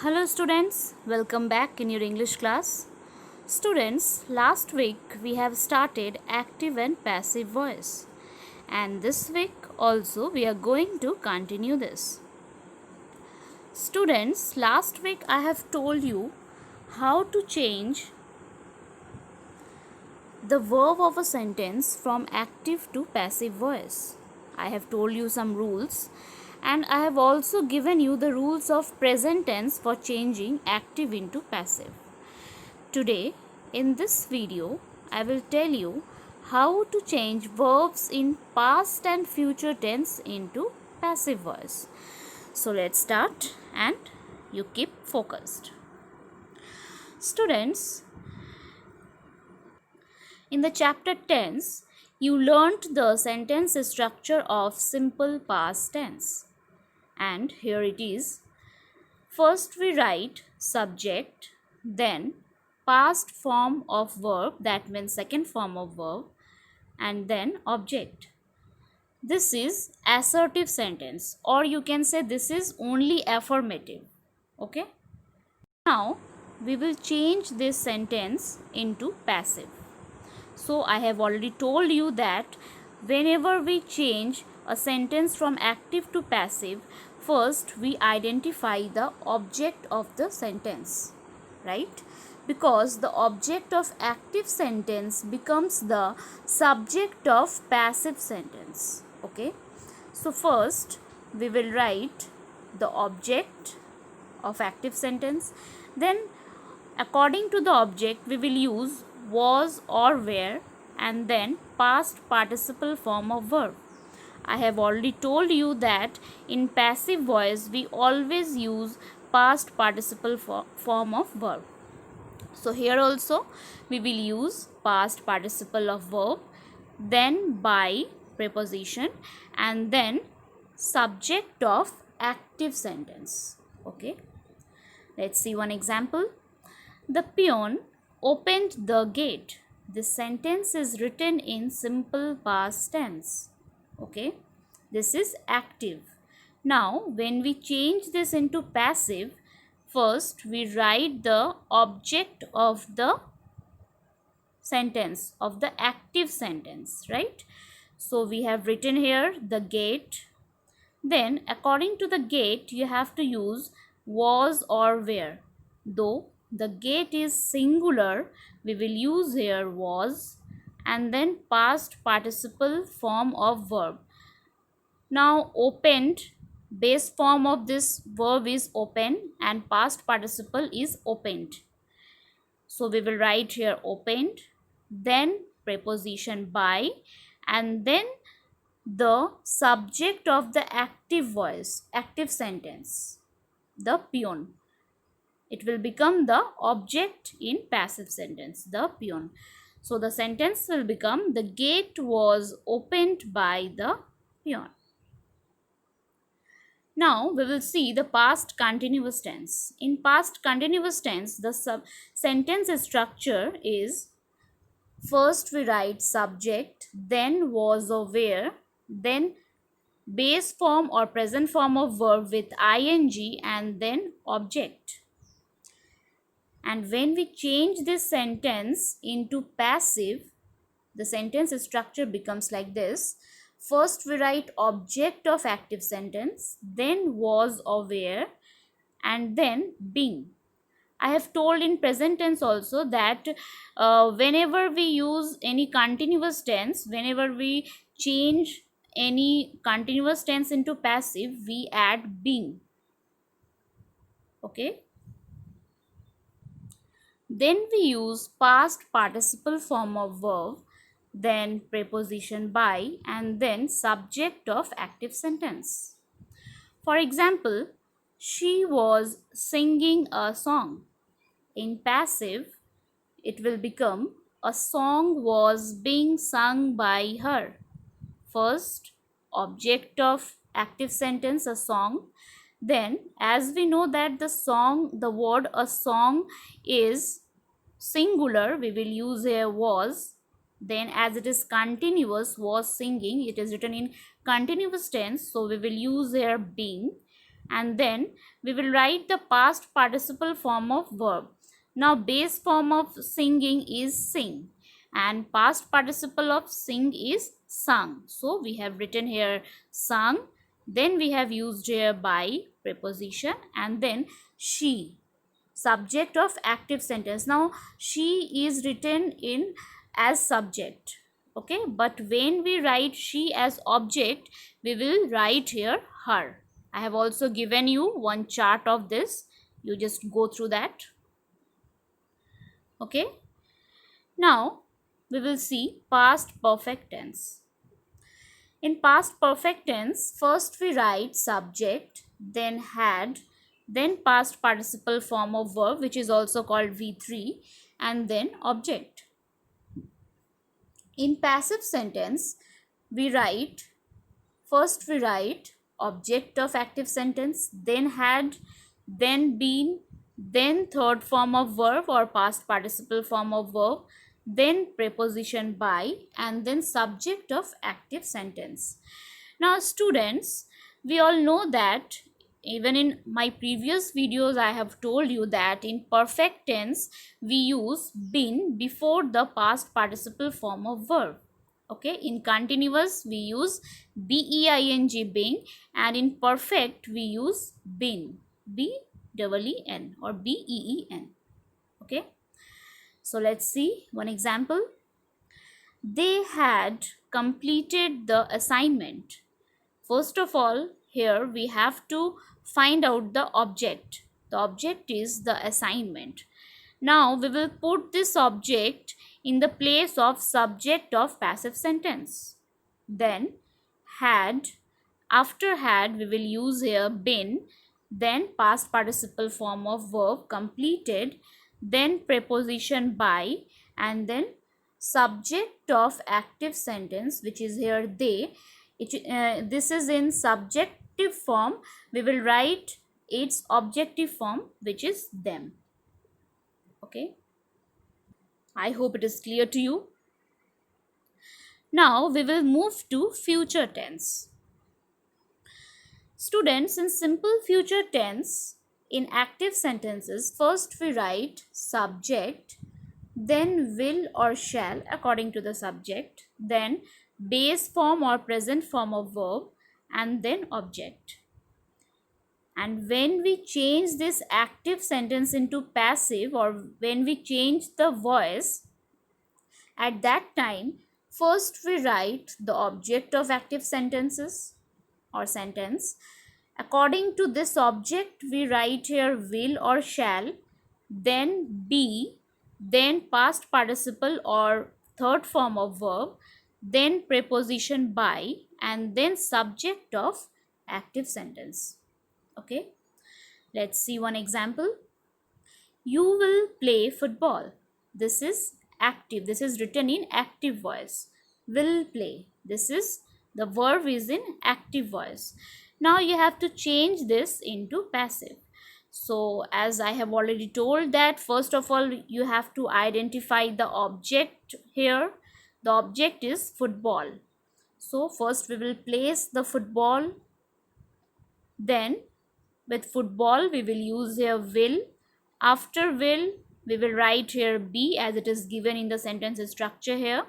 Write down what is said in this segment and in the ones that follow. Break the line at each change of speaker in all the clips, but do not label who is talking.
Hello students, welcome back in your English class. Students, last week we have started active and passive voice, and this week also we are going to continue this. Students, last week I have told you how to change the verb of a sentence from active to passive voice. I have told you some rules, and I have also given you the rules of present tense for changing active into passive. Today, in this video, I will tell you how to change verbs in past and future tense into passive voice. So let's start and you keep focused. Students, in the chapter tense, you learnt the sentence structure of simple past tense. And here it is. First we write subject, then past form of verb, that means second form of verb, and then object. This is assertive sentence, or you can say this is only affirmative. Okay? Now we will change this sentence into passive. So I have already told you that whenever we change a sentence from active to passive, first we identify the object of the sentence, right? Because the object of active sentence becomes the subject of passive sentence. Okay? So first we will write the object of active sentence. Then according to the object we will use was or were, and then past participle form of verb. I have already told you that in passive voice we always use past participle form of verb. So here also we will use past participle of verb, then by preposition, and then subject of active sentence. Okay, let's see one example. The peon opened the gate. This sentence is written in simple past tense. Okay, this is active. Now when we change this into passive, first we write the object of the sentence, of the active sentence, right? So we have written here the gate. Then according to the gate you have to use was or were. Though the gate is singular, we will use here was, and then past participle form of verb. Now opened, base form of this verb is open, and past participle is opened. So we will write here opened, then preposition by, and then the subject of the active voice, active sentence, the peon. It will become the object in passive sentence, the peon. So the sentence will become the gate was opened by the peon. Now we will see the past continuous tense. In past continuous tense, the sentence structure is first we write subject, then was or were, then base form or present form of verb with ing, and then object. And when we change this sentence into passive, the sentence structure becomes like this. First we write object of active sentence, then was or were, and then being. I have told in present tense also that whenever we use any continuous tense, whenever we change any continuous tense into passive, we add being. Okay. Then we use past participle form of verb, then preposition by, and then subject of active sentence. For example, she was singing a song. In passive, it will become a song was being sung by her. First, object of active sentence, a song. Then as we know that the word a song is singular, we will use here was. Then as it is continuous, was singing, it is written in continuous tense, so we will use here being. and then we will write the past participle form of verb. Now base form of singing is sing and past participle of sing is sung. So we have written here sung, then we have used here by preposition, and then she, subject of active sentence. Now she is written in as subject, okay, but when we write she as object, we will write here her. I have also given you one chart of this, you just go through that. Okay, now we will see past perfect tense. In past perfect tense, first we write subject, then had, then past participle form of verb, which is also called V3, and then object. In passive sentence, we write, first we write object of active sentence, then had, then been, then third form of verb or past participle form of verb, then preposition by, and then subject of active sentence. Now students, we all know that even in my previous videos I have told you that in perfect tense we use been before the past participle form of verb. Okay, in continuous we use being being, and in perfect we use been, b-e-e-n or been. Okay, so let's see one example. They had completed the assignment. First of all, here we have to find out the object. The object is the assignment. Now we will put this object in the place of subject of passive sentence. Then had, after had we will use here been, then past participle form of verb completed, then preposition by, and then subject of active sentence, which is here they. This is in subjective form, we will write its objective form, which is them. Okay, I hope it is clear to you. Now we will move to future tense. Students, in simple future tense, in active sentences, first we write subject, then will or shall according to the subject, then base form or present form of verb, and then object. And when we change this active sentence into passive, or when we change the voice, at that time first we write the object of active sentences or sentence. According to this object we write here will or shall, then be, then past participle or third form of verb, then preposition by, and then subject of active sentence. Okay, let's see one example. You will play football. This is active, this is written in active voice. Will play, this is the verb is in active voice. Now you have to change this into passive. So as I have already told that first of all you have to identify the object here. The object is football. So first we will place the football, then with football we will use here will. After will we will write here be as it is given in the sentence structure here,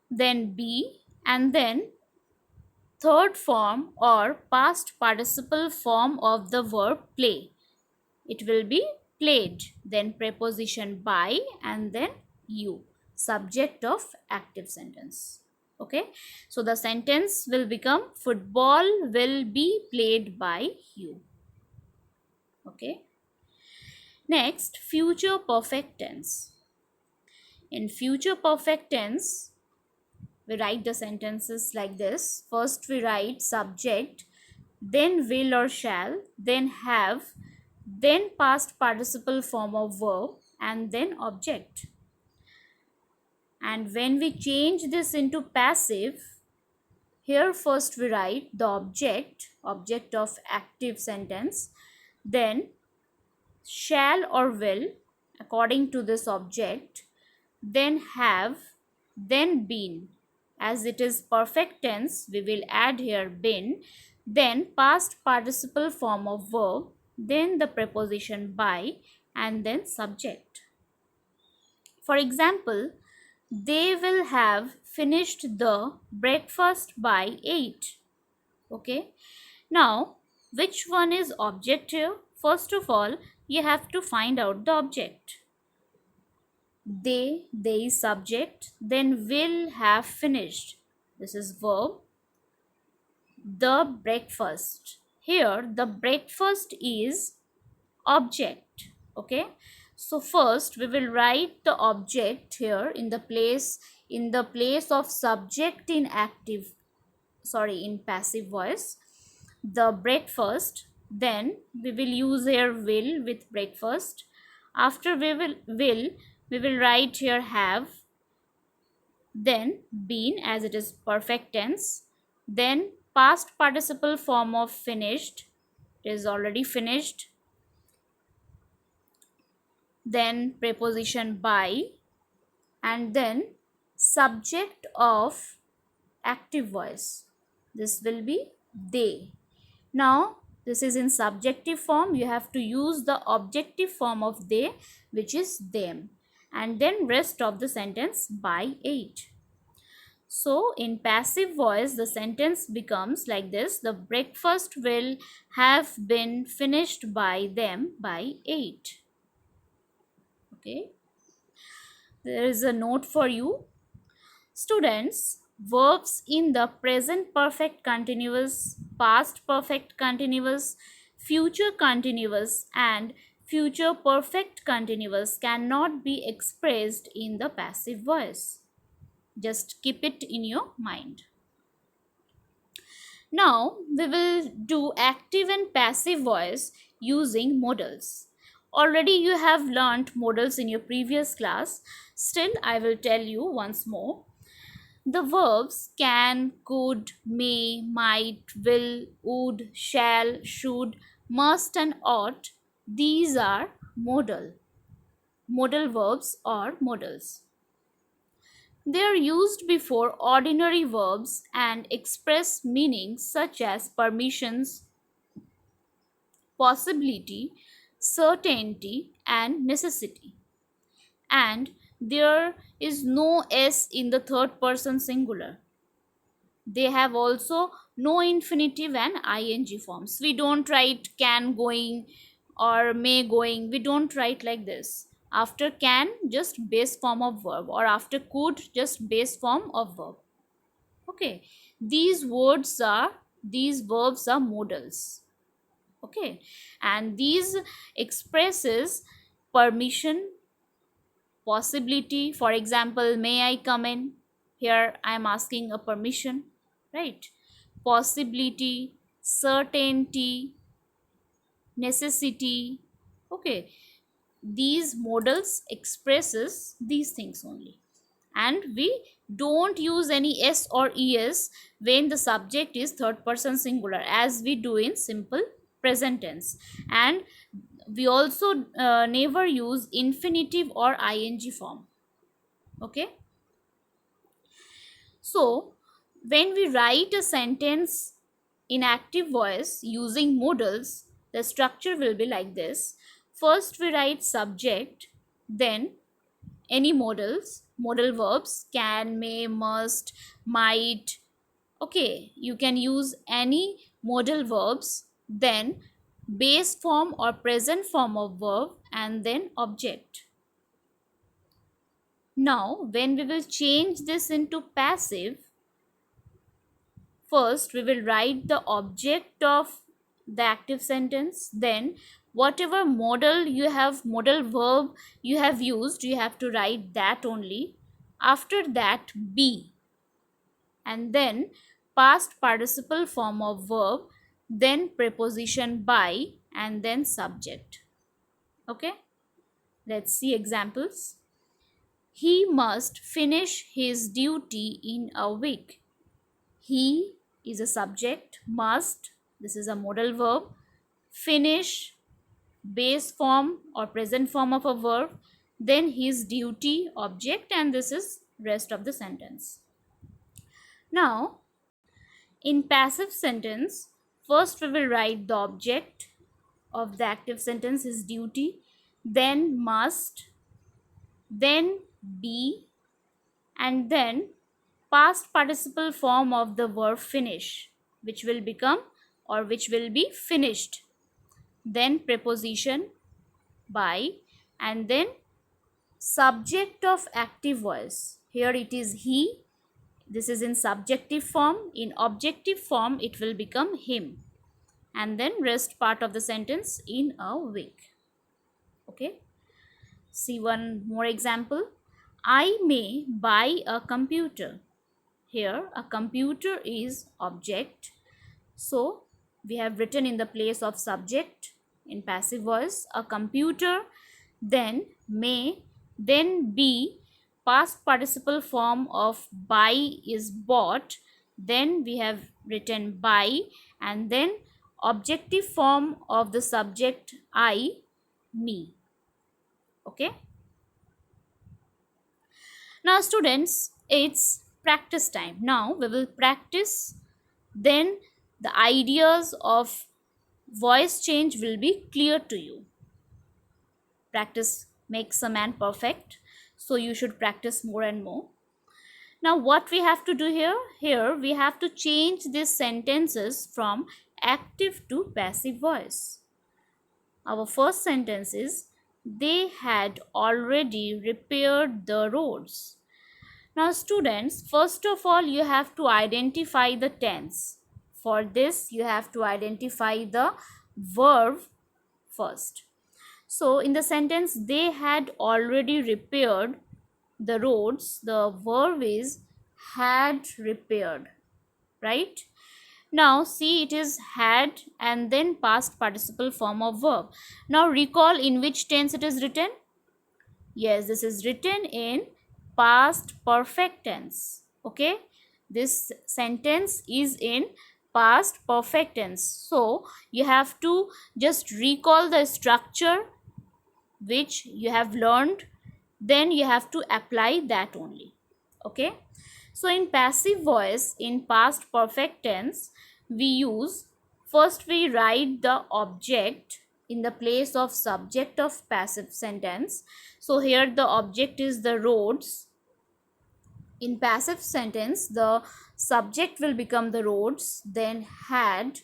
then be, and then third form or past participle form of the verb play. It will be played, then preposition by, and then you, subject of active sentence. Okay, so the sentence will become football will be played by you. Okay, next, future perfect tense. In future perfect tense we write the sentences like this. First we write subject, then will or shall, then have, then past participle form of verb, and then object. And when we change this into passive, here first we write the object of active sentence, then shall or will according to this object, then have, then been. As it is perfect tense, we will add here been, then past participle form of verb, then the preposition by, and then subject. For example, they will have finished the breakfast by 8. Okay. Now, which one is object here? First of all, you have to find out the object. They is subject, then will have finished. This is verb. The breakfast. Here, the breakfast is object. Okay. So first we will write the object here in the place of subject in in passive voice, the breakfast. Then we will use here will with breakfast. After we will write here have, then been as it is perfect tense, then past participle form of finished, it is already finished, then preposition by, and then subject of active voice. This will be they. Now this is in subjective form, you have to use the objective form of they, which is them, and then rest of the sentence by 8. So in passive voice the sentence becomes like this: the breakfast will have been finished by them by 8. Okay, there is a note for you. Students, verbs in the present perfect continuous, past perfect continuous, future continuous, and future perfect continuous cannot be expressed in the passive voice. Just keep it in your mind. Now we will do active and passive voice using modals. Already you have learnt modals in your previous class. Still, I will tell you once more. The verbs can, could, may, might, will, would, shall, should, must, and ought. These are modal. Modal verbs or modals. They are used before ordinary verbs and express meanings such as permissions, possibility, certainty, and necessity. And there is no s in the third person singular. They have also no infinitive and ing forms. We don't write can going or may going. We don't write like this. After can, just base form of verb, or after could, just base form of verb. Okay, these verbs are modals. Okay, and these expresses permission, possibility. For example, may I come in? Here I am asking a permission, right? Possibility, certainty, necessity. Okay, these modals expresses these things only, and we don't use any s or es when the subject is third person singular, as we do in simple present tense. And we also never use infinitive or ing form. Okay, so when we write a sentence in active voice using modals, the structure will be like this. First we write subject, then any modal verbs can, may, must, might. Okay, you can use any modal verbs, then base form or present form of verb, and then object. Now when we will change this into passive, first we will write the object of the active sentence, then whatever modal verb you have used, you have to write that only. After that, be, and then past participle form of verb, then preposition by, and then subject. Okay, let's see examples. He must finish his duty in a week. He is a subject, must, this is a modal verb, finish, base form or present form of a verb, then his duty, object, and this is rest of the sentence. Now in passive sentence, first we will write the object of the active sentence is duty, then must, then be, and then past participle form of the verb finish, which will become or which will be finished, then preposition by, and then subject of active voice. Here it is he. This is in subjective form. In objective form it will become him, and then rest part of the sentence in a week. Okay, see one more example. I may buy a computer. Here a computer is object, so we have written in the place of subject in passive voice a computer, then may, then be, past participle form of buy is bought, then we have written buy, and then objective form of the subject I, me. Okay, now students, it's practice time. Now we will practice, then the ideas of voice change will be clear to you. Practice makes a man perfect, so you should practice more and more. Now what we have to do here? Here we have to change these sentences from active to passive voice. Our first sentence is, they had already repaired the roads. Now students, first of all you have to identify the tense. For this you have to identify the verb first. So in the sentence, they had already repaired the roads, the verb is had repaired, right? Now see, it is had and then past participle form of verb. Now recall in which tense it is written. Yes, this is written in past perfect tense. Okay, this sentence is in past perfect tense. So you have to just recall the structure which you have learned, then you have to apply that only. Okay, so in passive voice in past perfect tense we use, first we write the object in the place of subject of passive sentence. So here the object is the roads. In passive sentence the subject will become the roads, then had.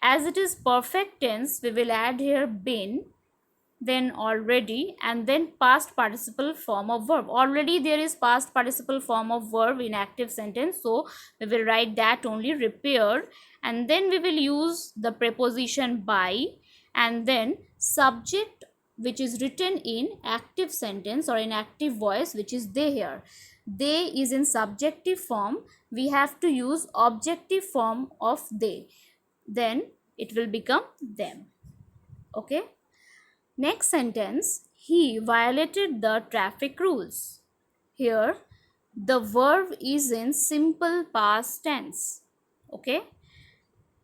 As it is perfect tense we will add here been, then already, and then past participle form of verb. Already there is past participle form of verb in active sentence, so we will write that only, repaired, and then we will use the preposition by, and then subject which is written in active sentence or in active voice, which is they. Here they is in subjective form, we have to use objective form of they, then it will become them. Okay, next sentence, he violated the traffic rules. Here the verb is in simple past tense. Okay,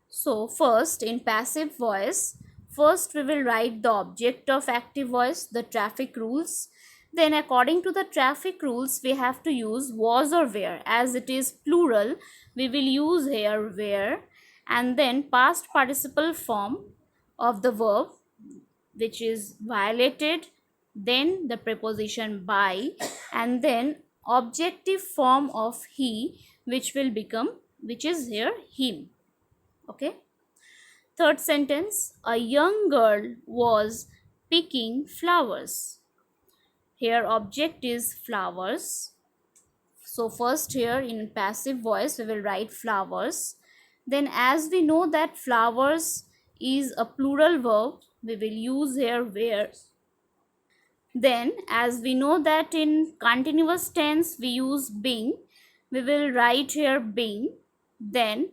so first in passive voice, first we will write the object of active voice, the traffic rules. Then according to the traffic rules we have to use was or were. As it is plural we will use here were, and then past participle form of the verb which is violated, then the preposition by, and then objective form of he which will become, which is here him. Okay, third sentence, a young girl was picking flowers. Here object is flowers. So first here in passive voice we will write flowers. Then as we know that flowers is a plural verb, we will use here where. Then as we know that in continuous tense we use being, we will write here being. Then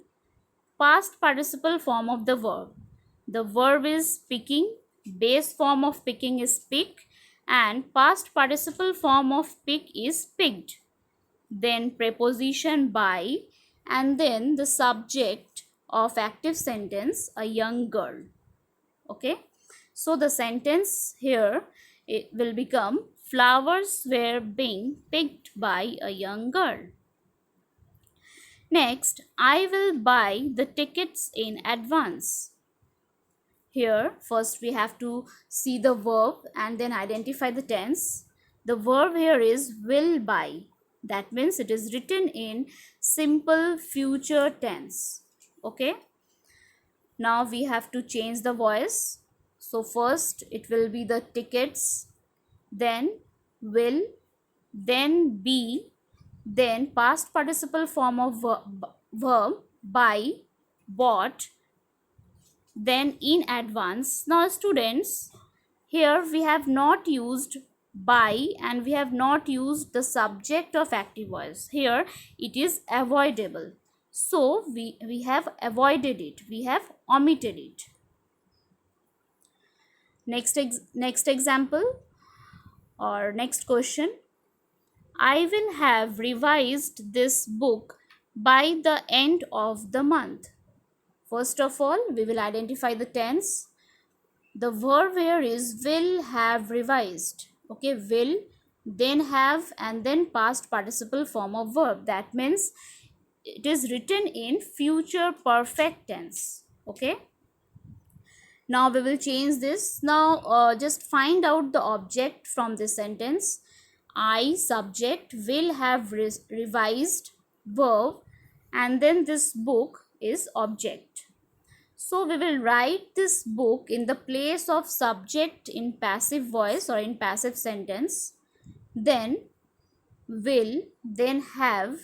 past participle form of the verb. The verb is picking, base form of picking is pick, and past participle form of pick is picked. Then preposition by, and then the subject of active sentence, a young girl. Okay, so the sentence here, it will become, flowers were being picked by a young girl. Next, I will buy the tickets in advance. Here, first we have to see the verb and then identify the tense. The verb here is will buy. That means it is written in simple future tense. Okay. Now we have to change the voice. So first it will be the tickets, then will, then be, then past participle form of verb buy, bought, then in advance. Now students, here we have not used by and we have not used the subject of active voice. Here it is avoidable. So we have avoided it. We have omitted it. Next example or next question. I will have revised this book by the end of the month. First of all, we will identify the tense. The verb here is will have revised. Okay, will, then have, and then past participle form of verb. That means it is written in future perfect tense. Okay. Now we will change this. Now just find out the object from this sentence. I subject will have revised verb, and then this book is object. So we will write this book in the place of subject in passive voice or in passive sentence. Then will, then have,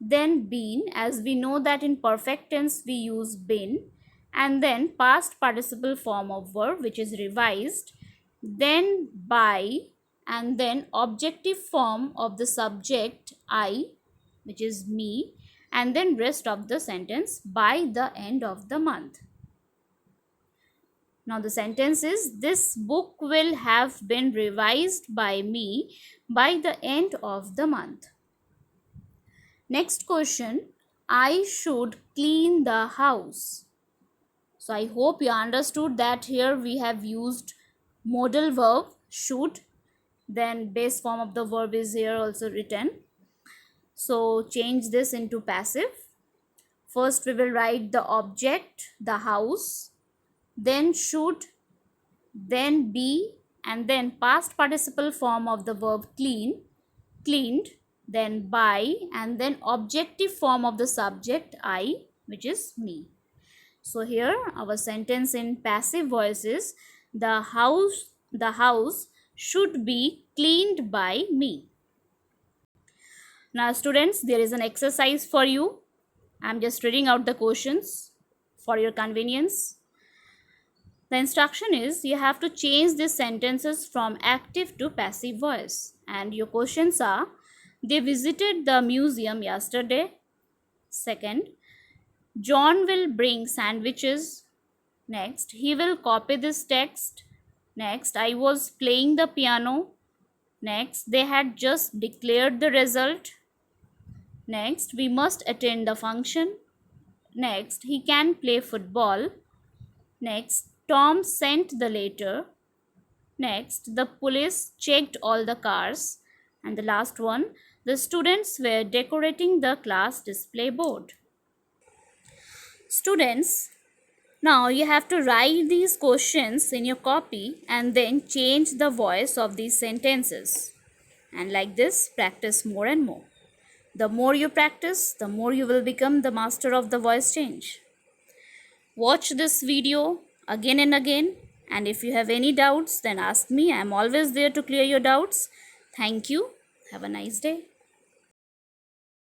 then been, as we know that in perfect tense we use been, and then past participle form of verb which is revised, then by, and then objective form of the subject I, which is me, and then rest of the sentence by the end of the month. Now the sentence is, this book will have been revised by me by the end of the month. Next question, I should clean the house. So I hope you understood that here we have used modal verb should, then base form of the verb is here also written. So change this into passive. First we will write the object, the house, then should, then be, and then past participle form of the verb clean, cleaned, then by, and then objective form of the subject I, which is me. So here our sentence in passive voice is, the house should be cleaned by me. Now students, there is an exercise for you. I am just reading out the questions for your convenience. The instruction is, you have to change these sentences from active to passive voice. And your questions are, they visited the museum yesterday. Second, John will bring sandwiches. Next, he will copy this text. Next, I was playing the piano. Next, they had just declared the result. Next, we must attend the function. Next, he can play football. Next, Tom sent the letter. Next, the police checked all the cars. And the last one, the students were decorating the class display board. Students, now you have to write these questions in your copy and then change the voice of these sentences. And like this, practice more and more. The more you practice, the more you will become the master of the voice change. Watch this video again and again, and if you have any doubts, then ask me. I am always there to clear your doubts. Thank you. Have a nice day.